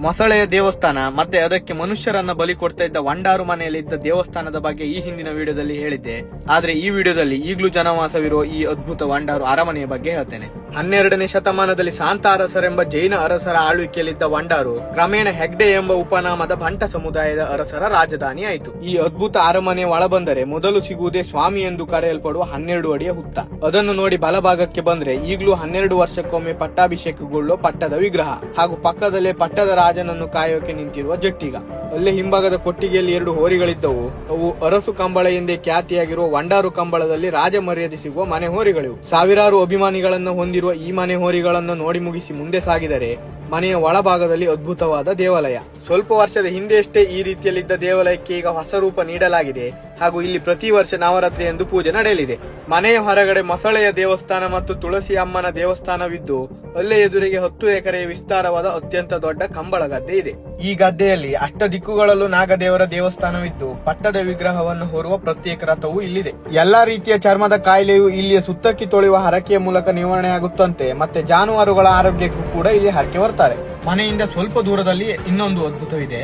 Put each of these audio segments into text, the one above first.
ಮೊಸಳೆಯ ದೇವಸ್ಥಾನ ಮತ್ತೆ ಅದಕ್ಕೆ ಮನುಷ್ಯರನ್ನ ಬಲಿ ಕೊಡ್ತಾ ಇದ್ದ ವಂಡಾರು ಮನೆಯಲ್ಲಿದ್ದ ದೇವಸ್ಥಾನದ ಬಗ್ಗೆ ಈ ಹಿಂದಿನ ವಿಡಿಯೋದಲ್ಲಿ ಹೇಳಿದ್ದೆ. ಆದ್ರೆ ಈ ವಿಡಿಯೋದಲ್ಲಿ ಈಗಲೂ ಜನವಾಸವಿರುವ ಈ ಅದ್ಭುತ ವಂಡಾರು ಅರಮನೆಯ ಬಗ್ಗೆ ಹೇಳ್ತೇನೆ. 12ನೇ ಶತಮಾನದಲ್ಲಿ ಶಾಂತ ಅರಸರೆಂಬ ಜೈನ ಅರಸರ ಆಳ್ವಿಕೆಯಲ್ಲಿದ್ದ ವಂಡಾರು ಕ್ರಮೇಣ ಹೆಗ್ಡೆ ಎಂಬ ಉಪನಾಮದ ಬಂಟ ಸಮುದಾಯದ ಅರಸರ ರಾಜಧಾನಿ ಆಯಿತು. ಈ ಅದ್ಭುತ ಅರಮನೆಯ ಒಳ ಬಂದರೆ ಮೊದಲು ಸಿಗುವುದೇ ಸ್ವಾಮಿ ಎಂದು ಕರೆಯಲ್ಪಡುವ 12 ಅಡಿಯ ಹುತ್ತ. ಅದನ್ನು ನೋಡಿ ಬಲಭಾಗಕ್ಕೆ ಬಂದ್ರೆ ಈಗಲೂ 12 ವರ್ಷಕ್ಕೊಮ್ಮೆ ಪಟ್ಟಾಭಿಷೇಕಗೊಳ್ಳುವ ಪಟ್ಟದ ವಿಗ್ರಹ ಹಾಗೂ ಪಕ್ಕದಲ್ಲೇ ಪಟ್ಟದ ರಾಜನನ್ನು ಕಾಯೋಕೆ ನಿಂತಿರುವ ಜಟ್ಟಿಗ. ಅಲ್ಲೇ ಹಿಂಭಾಗದ ಕೊಟ್ಟಿಗೆಯಲ್ಲಿ 2 ಹೋರಿಗಳಿದ್ದವು. ಅವು ಅರಸು ಕಂಬಳ ಎಂದೇ ಖ್ಯಾತಿಯಾಗಿರುವ ವಂಡಾರು ಕಂಬಳದಲ್ಲಿ ರಾಜ ಮರ್ಯಾದೆ ಸಿಗುವ ಮನೆ ಹೋರಿಗಳಿವು. ಸಾವಿರಾರು ಅಭಿಮಾನಿಗಳನ್ನು ಹೊಂದಿರುವ ಈ ಮನೆ ಹೋರಿಗಳನ್ನು ನೋಡಿ ಮುಗಿಸಿ ಮುಂದೆ ಸಾಗಿದರೆ ಮನೆಯ ಒಳಭಾಗದಲ್ಲಿ ಅದ್ಭುತವಾದ ದೇವಾಲಯ. ಸ್ವಲ್ಪ ವರ್ಷದ ಹಿಂದೆಯಷ್ಟೇ ಈ ರೀತಿಯಲ್ಲಿದ್ದ ದೇವಾಲಯಕ್ಕೆ ಈಗ ಹೊಸ ರೂಪ ನೀಡಲಾಗಿದೆ ಹಾಗೂ ಇಲ್ಲಿ ಪ್ರತಿ ವರ್ಷ ನವರಾತ್ರಿ ಎಂದು ಪೂಜೆ ನಡೆಯಲಿದೆ. ಮನೆಯ ಹೊರಗಡೆ ಮೊಸಳೆಯ ದೇವಸ್ಥಾನ ಮತ್ತು ತುಳಸಿ ಅಮ್ಮನ ದೇವಸ್ಥಾನವಿದ್ದು ಅಲ್ಲೇ ಎದುರಿಗೆ 10 ಎಕರೆಯ ವಿಸ್ತಾರವಾದ ಅತ್ಯಂತ ದೊಡ್ಡ ಕಂಬಳ ಗದ್ದೆ ಇದೆ. ಈ ಗದ್ದೆಯಲ್ಲಿ ಅಷ್ಟ ದಿಕ್ಕುಗಳಲ್ಲೂ ನಾಗದೇವರ ದೇವಸ್ಥಾನವಿದ್ದು ಪಟ್ಟದ ವಿಗ್ರಹವನ್ನು ಹೊರುವ ಪ್ರತ್ಯೇಕ ರಥವೂ ಇಲ್ಲಿದೆ. ಎಲ್ಲಾ ರೀತಿಯ ಚರ್ಮದ ಕಾಯಿಲೆಯು ಇಲ್ಲಿಯ ಸುತ್ತಕ್ಕಿ ತೊಳೆಯುವ ಹರಕೆಯ ಮೂಲಕ ನಿವಾರಣೆಯಾಗುತ್ತಂತೆ. ಮತ್ತೆ ಜಾನುವಾರುಗಳ ಆರೋಗ್ಯಕ್ಕೂ ಕೂಡ ಇಲ್ಲಿ ಹರಕೆ ಬರ್ತಾರೆ. ಮನೆಯಿಂದ ಸ್ವಲ್ಪ ದೂರದಲ್ಲಿ ಇನ್ನೊಂದು ಅದ್ಭುತವಿದೆ.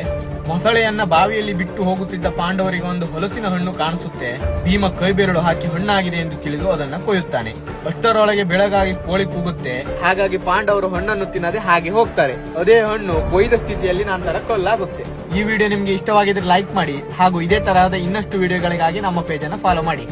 ಮೊಸಳೆಯನ್ನ ಬಾವಿಯಲ್ಲಿ ಬಿಟ್ಟು ಹೋಗುತ್ತಿದ್ದ ಪಾಂಡವರಿಗೆ ಒಂದು ಹಲಸಿನ ಹಣ್ಣು ಕಾಣಿಸುತ್ತೆ. ಭೀಮ ಕೈ ಬೆರಳು ಹಾಕಿ ಹಣ್ಣಾಗಿದೆ ಎಂದು ತಿಳಿದು ಅದನ್ನ ಕೊಯ್ಯುತ್ತಾನೆ. ಅಷ್ಟರೊಳಗೆ ಬೆಳಗಾಗಿ ಕೋಳಿ ಕೂಗುತ್ತೆ. ಹಾಗಾಗಿ ಪಾಂಡವರು ಹಣ್ಣನ್ನು ತಿನ್ನದೆ ಹಾಗೆ ಹೋಗ್ತಾರೆ. ಅದೇ ಹಣ್ಣು ಕೊಯ್ದ ಸ್ಥಿತಿಯಲ್ಲಿ ನಂತರ ಕೊಲ್ಲಾಗುತ್ತೆ. ಈ ವಿಡಿಯೋ ನಿಮ್ಗೆ ಇಷ್ಟವಾಗಿದ್ರೆ ಲೈಕ್ ಮಾಡಿ ಹಾಗೂ ಇದೇ ತರಹದ ಇನ್ನಷ್ಟು ವಿಡಿಯೋಗಳಿಗಾಗಿ ನಮ್ಮ ಪೇಜ್ ಅನ್ನು ಫಾಲೋ ಮಾಡಿ.